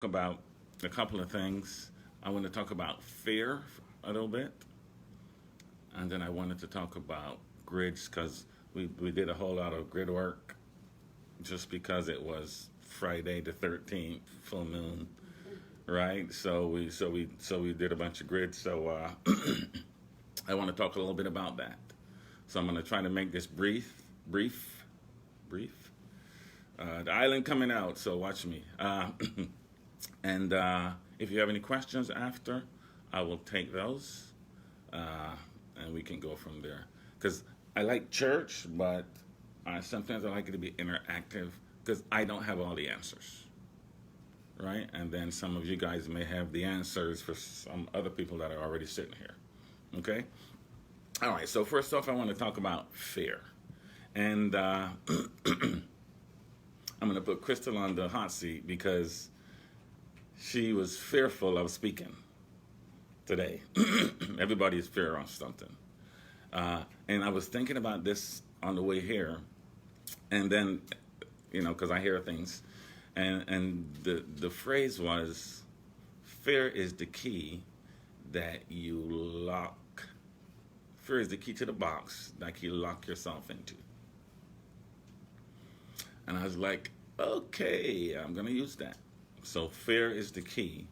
about a couple of things. I want to talk about fear a little bit, and then I wanted to talk about grids because we did a whole lot of grid work just because it was Friday the 13th, full moon, right? So we did a bunch of grids. So I want to talk a little bit about that. So I'm going to try to make this brief. The island coming out, so watch me. And if you have any questions after, I will take those, uh, and we can go from there. Because I like church, but sometimes I like it to be interactive because I don't have all the answers, right? And then some of you guys may have the answers for some other people that are already sitting here, okay? All right, so first off, I want to talk about fear. And I'm going to put Crystal on the hot seat because she was fearful of speaking today. Everybody is fear of something. And I was thinking about this on the way here, and then, because I hear things, and the phrase was, fear is the key that you lock. Fear is the key to the box that you lock yourself into. And I was like, okay, I'm going to use that. So fear is the key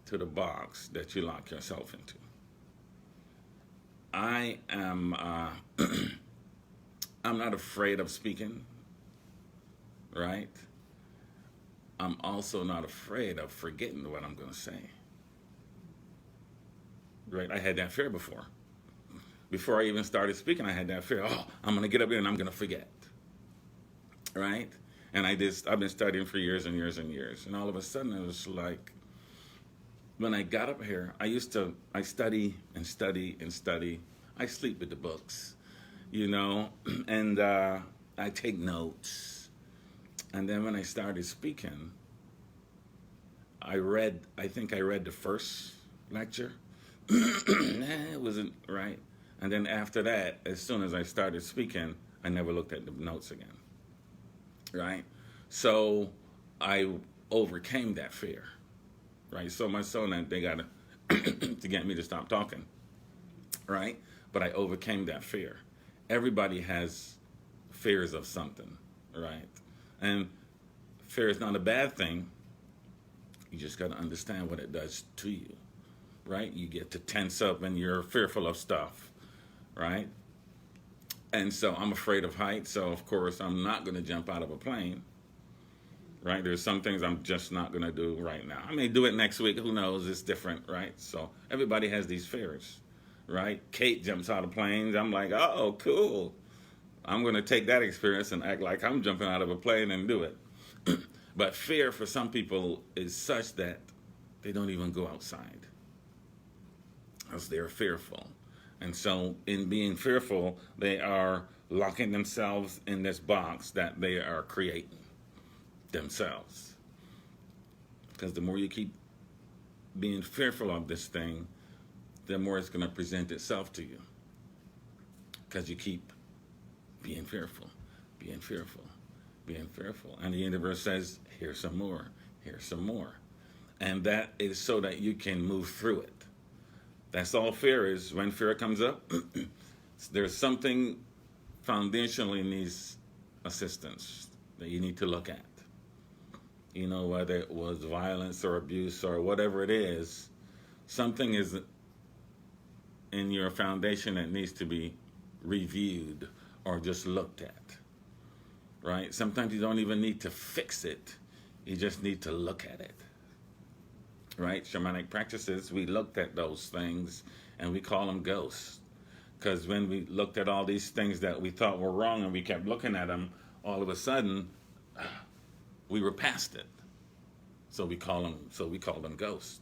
to the box that you lock yourself into. I am, I'm not afraid of speaking, right? I'm also not afraid of forgetting what I'm going to say, right? I had that fear before. Before I even started speaking, I had that fear. Oh, I'm going to get up here and I'm going to forget, right? And I've been studying for years and years and years. And all of a sudden it was like, when I got up here, I study and study and study. I sleep with the books, and I take notes. And then when I started speaking, I think I read the first lecture. It wasn't right. And then after that, as soon as I started speaking, I never looked at the notes again. Right? So I overcame that fear. Right? So much so that they got to get me to stop talking. Right? But I overcame that fear. Everybody has fears of something. Right? And fear is not a bad thing. You just got to understand what it does to you. Right? You get to tense up when you're fearful of stuff. Right? And so I'm afraid of heights, so of course I'm not going to jump out of a plane, right? There's some things I'm just not going to do right now. I may do it next week, who knows, it's different, right? So everybody has these fears, right? Kate jumps out of planes, I'm like, oh, cool. I'm going to take that experience and act like I'm jumping out of a plane and do it. But fear for some people is such that they don't even go outside because they're fearful. And so in being fearful, they are locking themselves in this box that they are creating themselves. Because the more you keep being fearful of this thing, the more it's going to present itself to you. Because you keep being fearful, being fearful, being fearful. And the universe says, here's some more, here's some more. And that is so that you can move through it. That's all fear is. When fear comes up, there's something foundationally needs assistance that you need to look at. Whether it was violence or abuse or whatever it is, something is in your foundation that needs to be reviewed or just looked at. Right? Sometimes you don't even need to fix it. You just need to look at it. Right? Shamanic practices, we looked at those things and we call them ghosts. Because when we looked at all these things that we thought were wrong and we kept looking at them, all of a sudden we were past it. So we call them ghosts.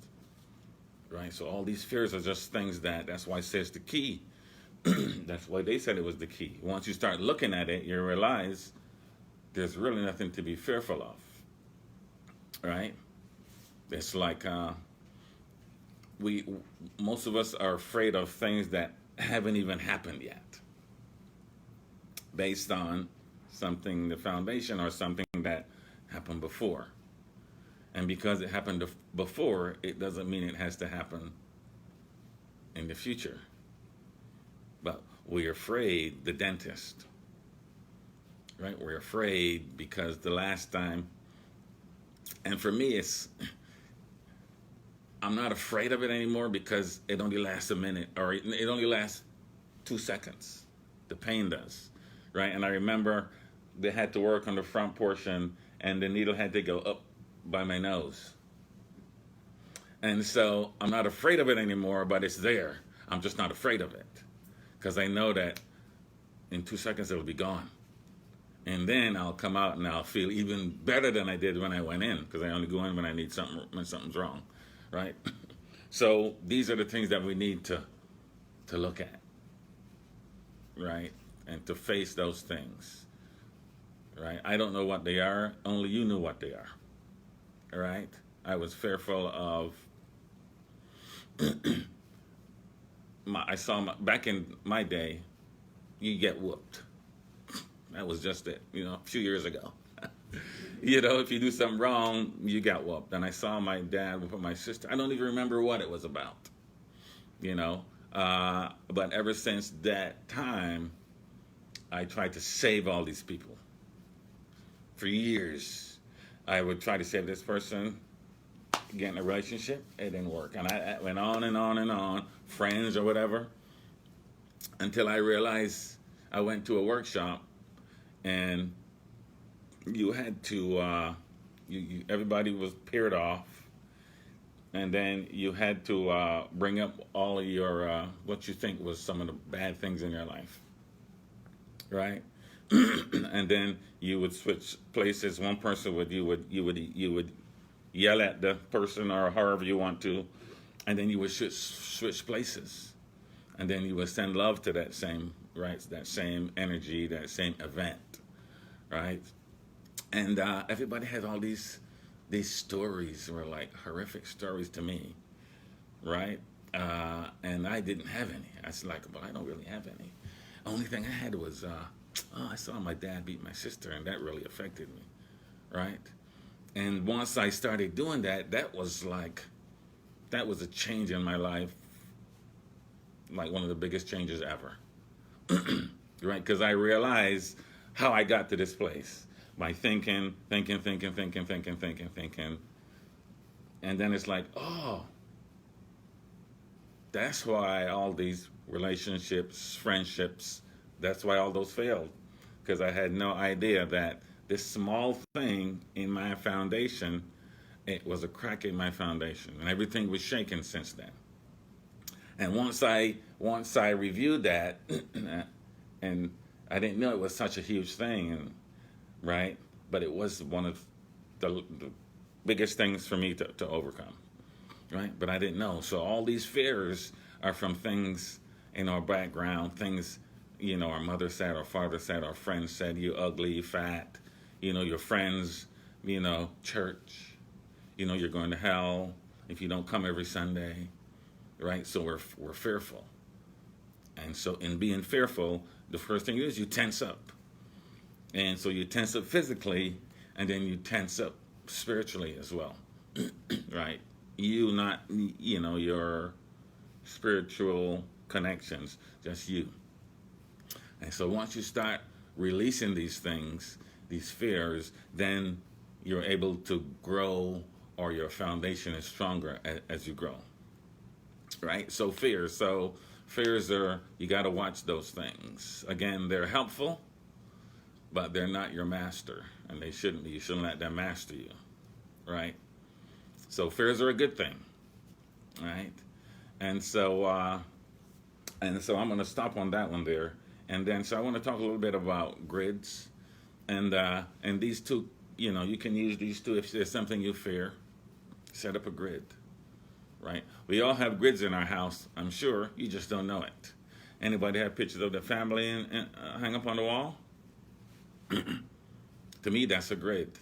Right? So all these fears are just things that's why it says the key. That's why they said it was the key. Once you start looking at it, you realize there's really nothing to be fearful of. Right? It's like most of us are afraid of things that haven't even happened yet, based on the foundation or something that happened before. And because it happened before, it doesn't mean it has to happen in the future. But we're afraid, the dentist, right? We're afraid because the last time, and for me, I'm not afraid of it anymore because it only lasts a minute, or it only lasts 2 seconds. The pain does, right? And I remember they had to work on the front portion, and the needle had to go up by my nose. And so I'm not afraid of it anymore, but it's there. I'm just not afraid of it because I know that in 2 seconds it'll be gone. And then I'll come out and I'll feel even better than I did when I went in, because I only go in when I need something, when something's wrong, right? So these are the things that we need to look at, right? And to face those things, right? I don't know what they are. Only you knew what they are, all right? I was fearful of, back in my day, you get whooped. That was just it, a few years ago. If you do something wrong, you got whooped. And I saw my dad with my sister. I don't even remember what it was about, But ever since that time, I tried to save all these people. For years, I would try to save this person, get in a relationship. It didn't work. And I went on and on and on, friends or whatever, until I realized I went to a workshop. And you had to, everybody was paired off, and then you had to bring up all of your, what you think was some of the bad things in your life, right? And then you would switch places. One person you would yell at the person or however you want to, and then you would switch places, and then you would send love to that same, right? That same energy, that same event. Right, and everybody has all these stories, were like horrific stories to me, right? And I didn't have any. I was like, well, I don't really have any. Only thing I had was, I saw my dad beat my sister, and that really affected me, right? And once I started doing that, that was a change in my life, like one of the biggest changes ever, right? Because I realized how I got to this place by thinking. And then it's like, oh, that's why all these relationships, friendships, that's why all those failed. Because I had no idea that this small thing in my foundation, it was a crack in my foundation. And everything was shaken since then. And once I reviewed that, and I didn't know it was such a huge thing, right? But it was one of the biggest things for me to overcome, right? But I didn't know. So all these fears are from things in our background, things, our mother said, our father said, our friends said, you ugly, you fat, your friends, church, you're going to hell if you don't come every Sunday, right? So we're fearful. And so in being fearful, the first thing is you tense up. And so you tense up physically, and then you tense up spiritually as well, right? You, not, your spiritual connections, just you. And so once you start releasing these things, these fears, then you're able to grow, or your foundation is stronger as you grow, right? So fears are, you got to watch those things. Again, they're helpful, but they're not your master, and they shouldn't be. You shouldn't let them master you, right? So fears are a good thing, right? And so I'm going to stop on that one there. And then, so I want to talk a little bit about grids, and these two, you can use these two if there's something you fear. Set up a grid. Right? We all have grids in our house, I'm sure. You just don't know it. Anybody have pictures of their family and hang up on the wall? To me, that's a grid.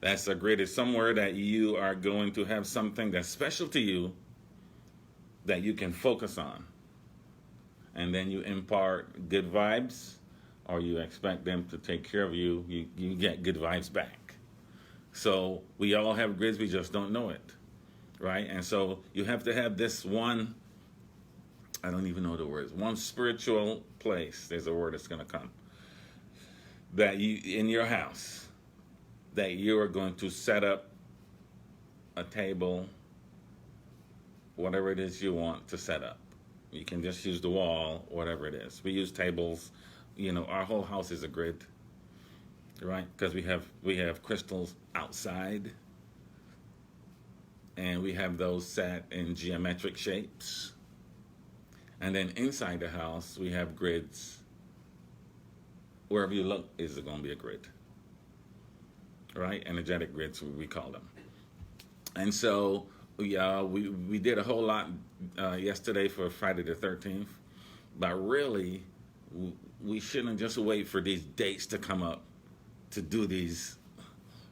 That's a grid. It's somewhere that you are going to have something that's special to you that you can focus on. And then you impart good vibes, or you expect them to take care of you. You get good vibes back. So we all have grids, we just don't know it, right? And so you have to have this one, I don't even know the words, one spiritual place, there's a word that's going to come, that you, in your house, that you are going to set up a table, whatever it is you want to set up. You can just use the wall, whatever it is. We use tables. Our whole house is a grid, right? Because we have crystals outside, and we have those set in geometric shapes. And then inside the house, we have grids. Wherever you look is going to be a grid, right? Energetic grids, we call them. And so we did a whole lot yesterday for Friday the 13th, but really we shouldn't just wait for these dates to come up to do these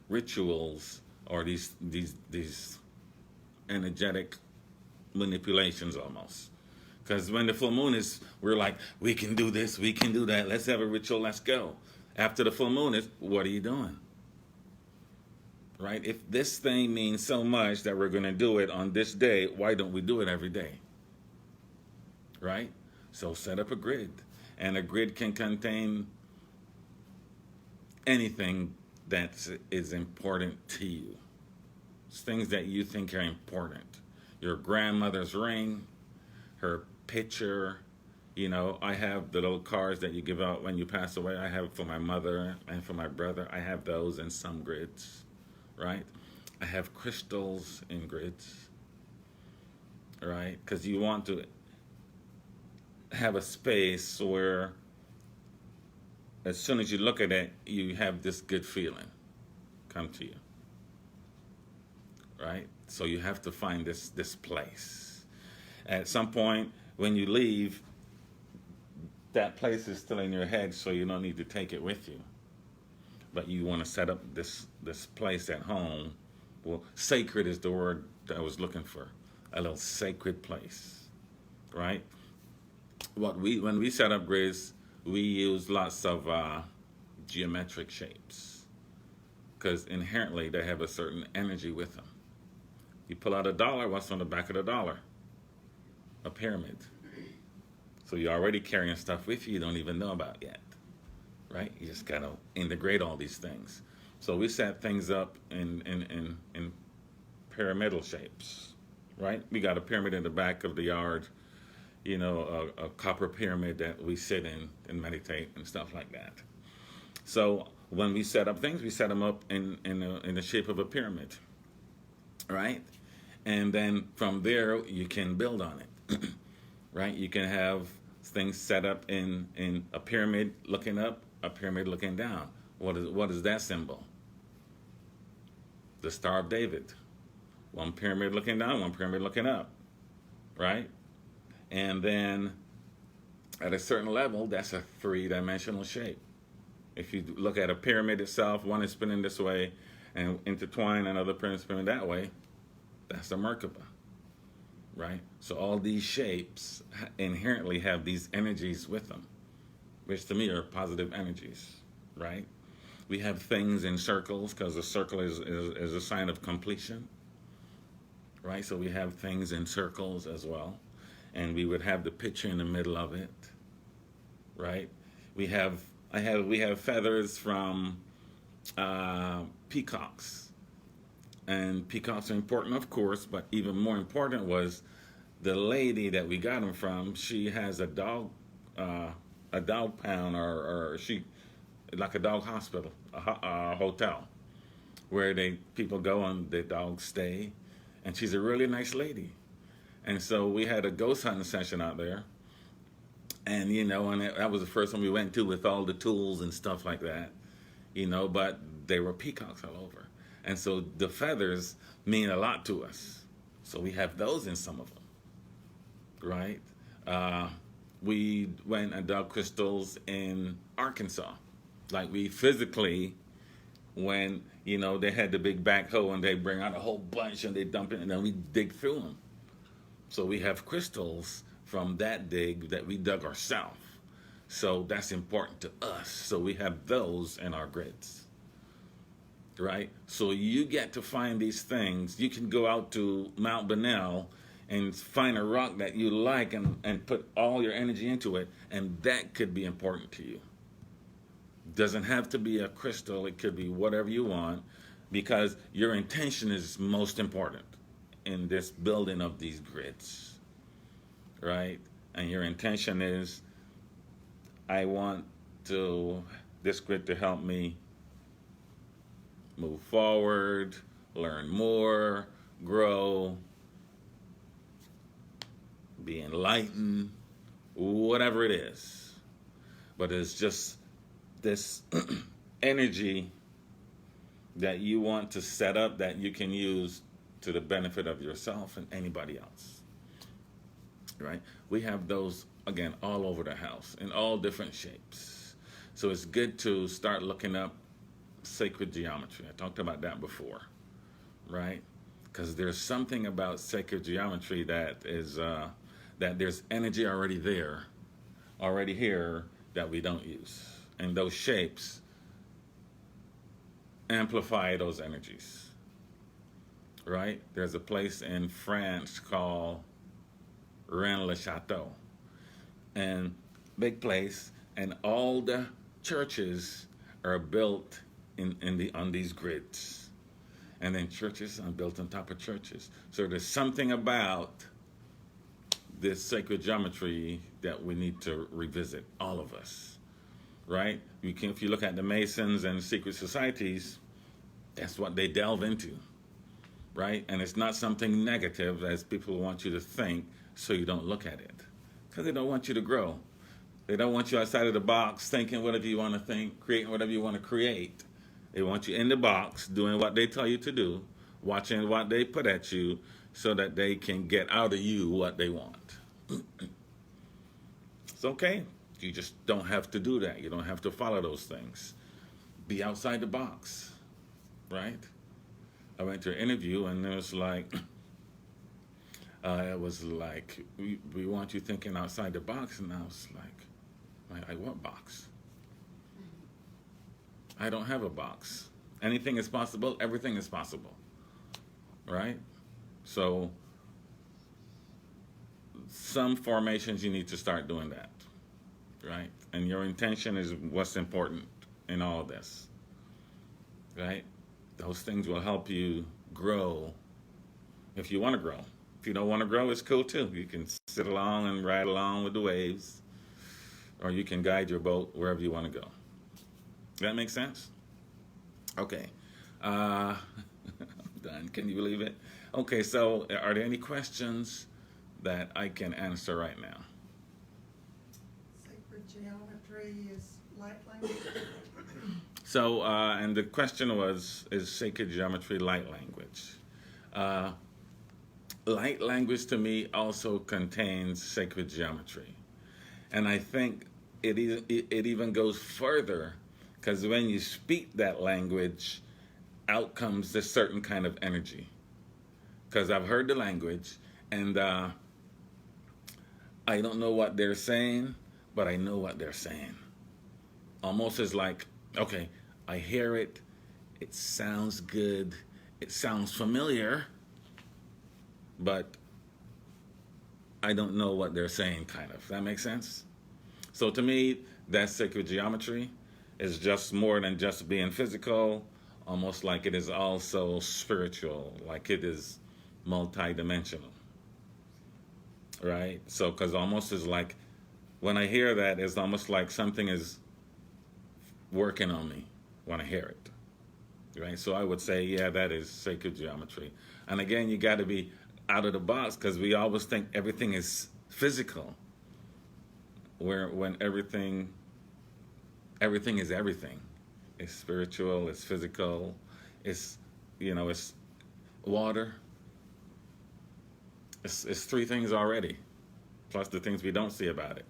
rituals or these energetic manipulations almost. Because when the full moon is, we're like, we can do this, we can do that, let's have a ritual, let's go. After the full moon is, what are you doing? Right? If this thing means so much that we're going to do it on this day, why don't we do it every day? Right? So set up a grid. And a grid can contain anything that is important to you. It's things that you think are important. Your grandmother's ring, her picture. I have the little cards that you give out when you pass away. I have for my mother and for my brother. I have those in some grids. Right? I have crystals in grids, right? Because you want to have a space where as soon as you look at it, you have this good feeling come to you, right? So you have to find this place. At some point, when you leave, that place is still in your head, so you don't need to take it with you. But you want to set up this place at home. Well, sacred is the word that I was looking for. A little sacred place, right? When we set up grids, we use lots of geometric shapes because inherently they have a certain energy with them. You pull out $1, what's on the back of the dollar? A pyramid. So you're already carrying stuff with you don't even know about yet. Right? You just gotta integrate all these things. So we set things up in pyramidal shapes, right? We got a pyramid in the back of the yard, a copper pyramid that we sit in and meditate and stuff like that. So when we set up things, we set them up in the shape of a pyramid, right? And then from there you can build on it, right? You can have things set up in a pyramid looking up, a pyramid looking down. What is that symbol? The Star of David. One pyramid looking down, one pyramid looking up, right? And then at a certain level, that's a three-dimensional shape. If you look at a pyramid itself, one is spinning this way and intertwined, another pyramid spinning that way, that's a Merkaba, right? So all these shapes inherently have these energies with them, which to me are positive energies, right? We have things in circles because a circle is a sign of completion, right? So we have things in circles as well, and we would have the picture in the middle of it, right? We have feathers from peacocks, and peacocks are important, of course, but even more important was the lady that we got them from. She has a dog pound, or she like a dog hospital, a hotel where people go and the dogs stay, and she's a really nice lady. And so we had a ghost hunting session out there, and that was the first one we went to with all the tools and stuff like that, but there were peacocks all over, and so the feathers mean a lot to us. So we have those in some of them, right? We went and dug crystals in Arkansas. Like we physically, when, they had the big backhoe and they bring out a whole bunch and they dump it and then we dig through them. So we have crystals from that dig that we dug ourselves. So that's important to us. So we have those in our grids, right? So you get to find these things. You can go out to Mount Bonnell and find a rock that you like and put all your energy into it, and that could be important to you. Doesn't have to be a crystal, it could be whatever you want, because your intention is most important in this building of these grids, right? And your intention is, I want to this grid to help me move forward, learn more, grow, be enlightened, whatever it is. But it's just this energy that you want to set up that you can use to the benefit of yourself and anybody else, right? We have those, again, all over the house in all different shapes. So it's good to start looking up sacred geometry. I talked about that before, right? Because there's something about sacred geometry that is that there's energy already there, already here, that we don't use, and those shapes amplify those energies, right? There's a place in France called Rennes-le-Château, and big place, and all the churches are built on these grids, and then churches are built on top of churches. So there's something about this sacred geometry that we need to revisit, all of us, right? If you look at the Masons and secret societies, that's what they delve into, right? And it's not something negative as people want you to think, so you don't look at it, because they don't want you to grow. They don't want you outside of the box thinking whatever you want to think, creating whatever you want to create. They want you in the box doing what they tell you to do, watching what they put at you, so that they can get out of you what they want. It's okay. You just don't have to do that. You don't have to follow those things. Be outside the box, right? I went to an interview and it was like, we want you thinking outside the box, and I was like what box? I don't have a box. Anything is possible. Everything is possible, right? So some formations you need to start doing that, right? And your intention is what's important in all of this, right? Those things will help you grow if you want to grow. If you don't want to grow, it's cool too. You can sit along and ride along with the waves, or you can guide your boat wherever you want to go. That makes sense? Okay. I'm done. Can you believe it? Okay, so are there any questions that I can answer right now? Sacred geometry is light language. So, and the question was, is sacred geometry light language? Light language to me also contains sacred geometry. And I think it even goes further, because when you speak that language, out comes this certain kind of energy. Because I've heard the language, and I don't know what they're saying, but I know what they're saying. Almost as like, okay, I hear it, it sounds good, it sounds familiar, but I don't know what they're saying, kind of. That makes sense? So to me, that's sacred geometry. It's just more than just being physical, almost like it is also spiritual, like it is multidimensional, right? So, because almost is like, when I hear that, it's almost like something is working on me when I hear it, right? So I would say, yeah, that is sacred geometry. And again, you got to be out of the box, because we always think everything is physical, when everything is everything. It's spiritual, it's physical, it's water. It's three things already, plus the things we don't see about it,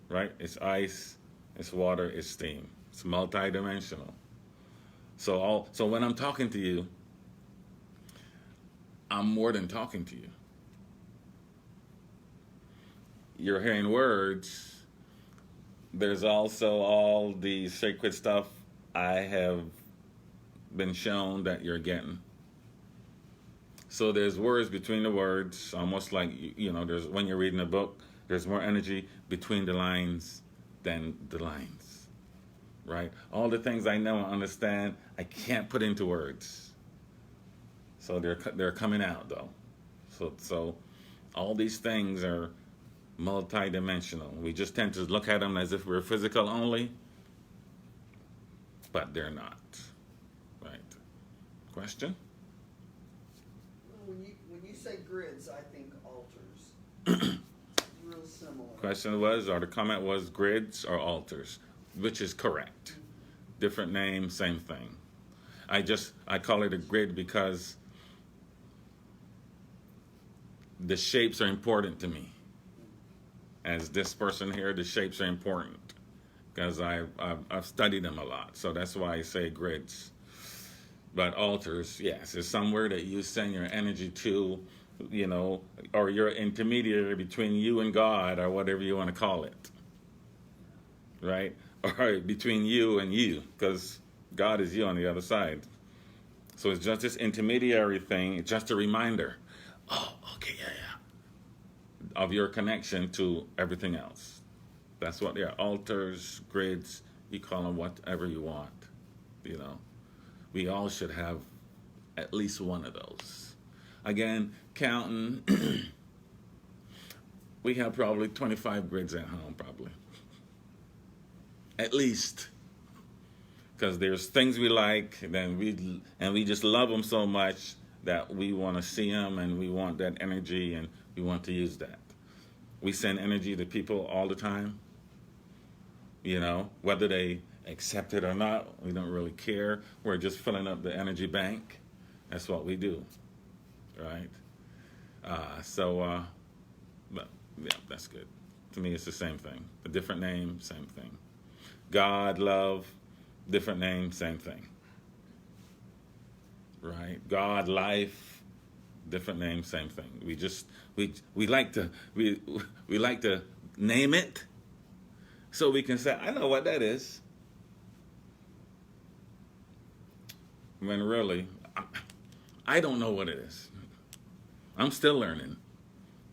right? It's ice, it's water, it's steam. It's multidimensional. So when I'm talking to you, I'm more than talking to you. You're hearing words. There's also all the sacred stuff I have been shown that you're getting. So there's words between the words, almost like there's when you're reading a book, there's more energy between the lines than the lines, right? All the things I know and understand, I can't put into words. So they're coming out though. So all these things are multidimensional. We just tend to look at them as if we're physical only, but they're not. Right? Question? When you say grids, I think altars. Real similar. Question was, or the comment was, grids or altars, which is correct. Different name, same thing. I call it a grid because the shapes are important to me. As this person here, the shapes are important because I've studied them a lot. So that's why I say grids. But altars, yes, is somewhere that you send your energy to, or your intermediary between you and God, or whatever you want to call it. Right? Or between you and you, because God is you on the other side. So it's just this intermediary thing. It's just a reminder. Oh, okay, yeah. Of your connection to everything else. That's what they are. Altars, grids, you call them whatever you want. We all should have at least one of those. Again, counting, we have probably 25 grids at home, probably. At least. Because there's things we like, and we just love them so much that we want to see them, and we want that energy, and we want to use that. We send energy to people all the time. Whether they accept it or not, we don't really care. We're just filling up the energy bank. That's what we do, right? But yeah, that's good. To me, it's the same thing. A different name, same thing. God, love, different name, same thing. Right? God, life, different name, same thing. We like to name it so we can say, I know what that is. When really, I don't know what it is. I'm still learning.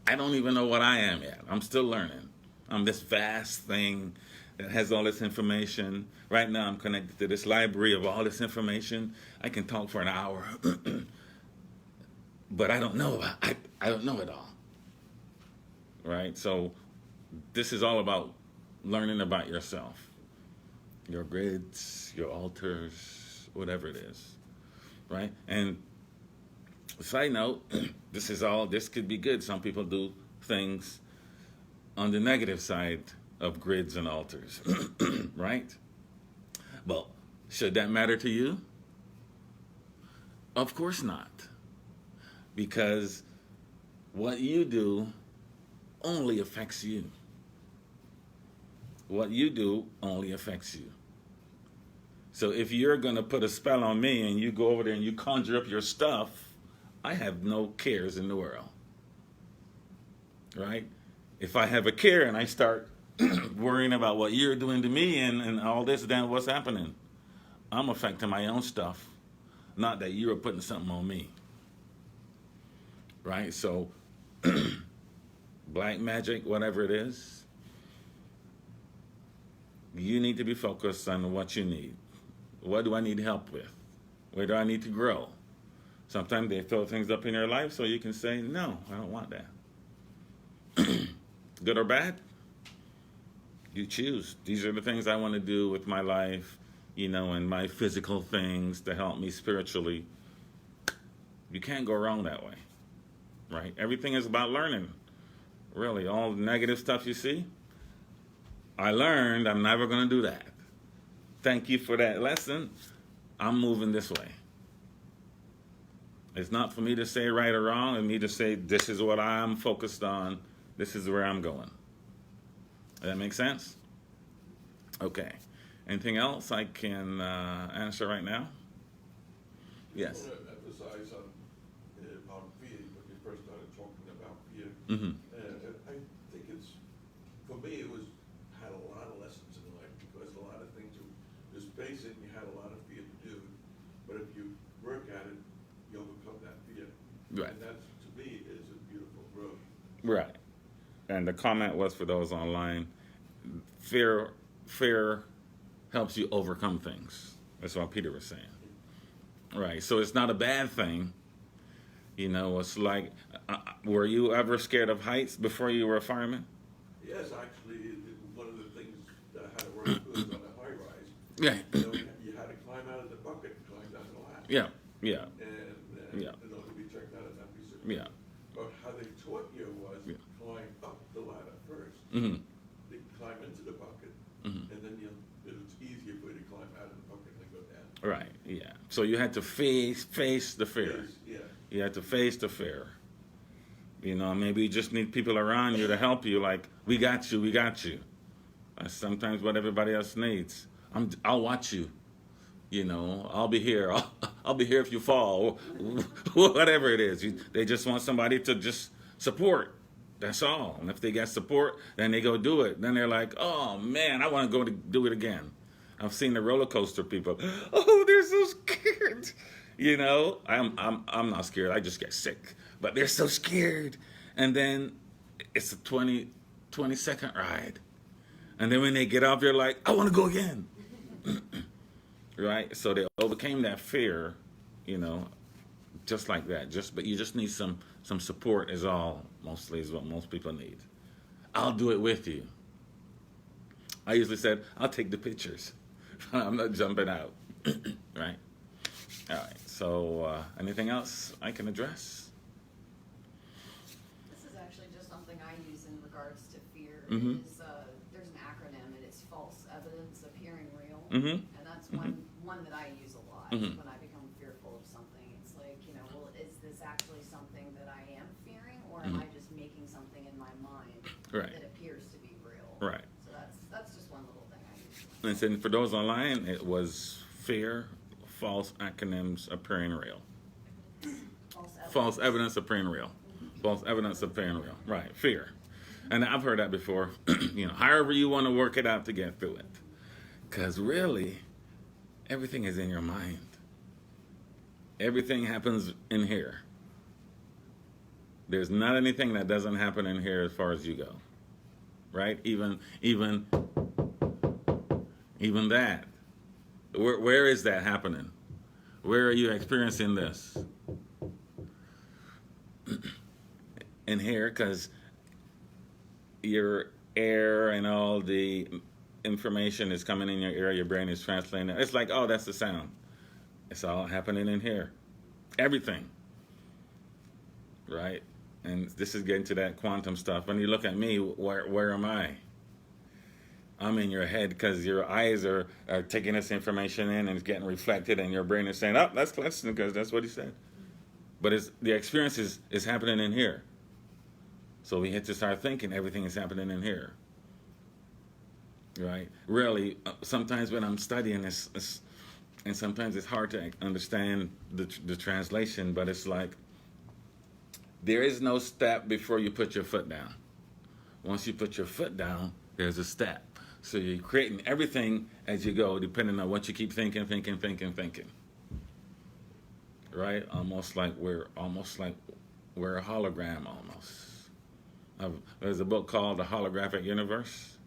I don't even know what I am yet. I'm still learning. I'm this vast thing that has all this information. Right now I'm connected to this library of all this information. I can talk for an hour. But I don't know it all. Right? So this is all about learning about yourself. Your grids, your altars, whatever it is. Right? And side note, this could be good. Some people do things on the negative side of grids and altars. Right? Well, should that matter to you? Of course not. Because what you do only affects you. What you do only affects you. So if you're going to put a spell on me and you go over there and you conjure up your stuff, I have no cares in the world. Right? If I have a care and I start worrying about what you're doing to me and all this, then what's happening? I'm affecting my own stuff. Not that you're putting something on me. Right? So, black magic, whatever it is, you need to be focused on what you need. What do I need help with? Where do I need to grow? Sometimes they throw things up in your life so you can say, no, I don't want that. Good or bad? You choose. These are the things I want to do with my life, and my physical things to help me spiritually. You can't go wrong that way, right? Everything is about learning. Really, all the negative stuff you see, I learned I'm never going to do that. Thank you for that lesson. I'm moving this way. It's not for me to say right or wrong, and me to say this is what I'm focused on. This is where I'm going. Does that make sense? Okay. Anything else I can answer right now? Yes. I want to emphasize on fear, when you first started talking about fear. Mm-hmm. I think for me, had a lot of lessons in life because a lot of things, just basic, you had a lot of fear to do. But if you me is a beautiful room. Right. And the comment was for those online, fear helps you overcome things. That's what Peter was saying. Right. So it's not a bad thing. You know, it's like, were you ever scared of heights before you were a fireman? Yes, actually, one of the things that I had to work with was on a high rise. Yeah. You know, you had to climb out of the bucket and climb down the ladder. Yeah. Yeah. And Yeah. in order to be checked out of that piece of. Yeah. But how they taught you was Yeah. climb up the ladder first. Mm-hmm. Then climb into the bucket, Mm-hmm. and then it's easier for you to climb out of the bucket and go down. Right. Yeah. So you had to face the fear. Yeah. You have to face the fear. You know, maybe you just need people around you to help you. Like, we got you, we got you. That's sometimes what everybody else needs. I'll watch you. You know, I'll be here. I'll be here if you fall. Whatever it is, they just want somebody to just support. That's all. And if they get support, then they go do it. Then they're like, oh man, I want to go to do it again. I've seen the roller coaster people. Oh, they're so scared. You know, I'm not scared. I just get sick. But they're so scared. And then it's a 20-second ride. And then when they get off, they're like, I want to go again. Right? So they overcame that fear, you know, just like that. But you just need some support is mostly is what most people need. I'll do it with you. I usually said, I'll take the pictures. I'm not jumping out. Right? All right. So anything else I can address? This is actually just something I use in regards to fear. Mhm. There's an acronym, and it's false evidence appearing real. Mm-hmm. And that's one that I use a lot Mhm. when I become fearful of something. It's like, you know, well, is this actually something that I am fearing, or am I just making something in my mind Right. that appears to be real? Right. So that's just one little thing I use. And then for those online, it was fear, false acronyms appearing real. False evidence appearing real. False evidence appearing real. Right. Fear. And I've heard that before. You know, however you want to work it out to get through it. Because really, everything is in your mind. Everything happens in here. There's not anything that doesn't happen in here as far as you go. Right? Even that. Where is that happening? Where are you experiencing this? In here, because your air and all the information is coming in your ear, your brain is translating it. It's like, oh, that's the sound. It's all happening in here. Everything. Right? And this is getting to that quantum stuff. When you look at me, where am I? I'm in your head because your eyes are taking this information in and it's getting reflected, and your brain is saying, oh, that's Clemson because that's what he said. But the experience is happening in here. So we have to start thinking everything is happening in here. Right? Really, sometimes when I'm studying this, and sometimes it's hard to understand the translation, but it's like there is no step before you put your foot down. Once you put your foot down, there's a step. So you're creating everything as you go, depending on what you keep thinking. Right? Almost like we're a hologram almost. There's a book called The Holographic Universe,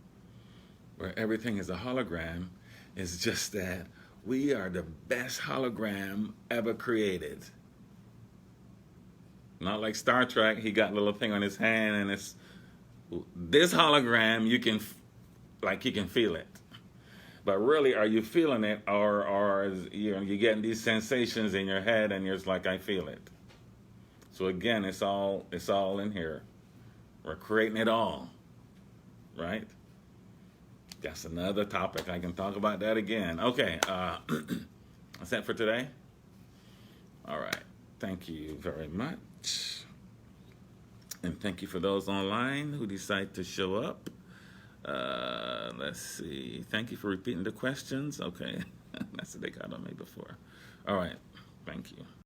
where everything is a hologram. It's just that we are the best hologram ever created. Not like Star Trek, he got a little thing on his hand, and it's this hologram, you can feel it. But really, are you feeling it, or is, you're getting these sensations in your head, and you're just like, I feel it. So again, it's all in here. We're creating it all, right? That's another topic. I can talk about that again. Okay, that's it for today. All right. Thank you very much. And thank you for those online who decide to show up. Let's see. Thank you for repeating the questions. Okay. That's what they got on me before. All right. Thank you.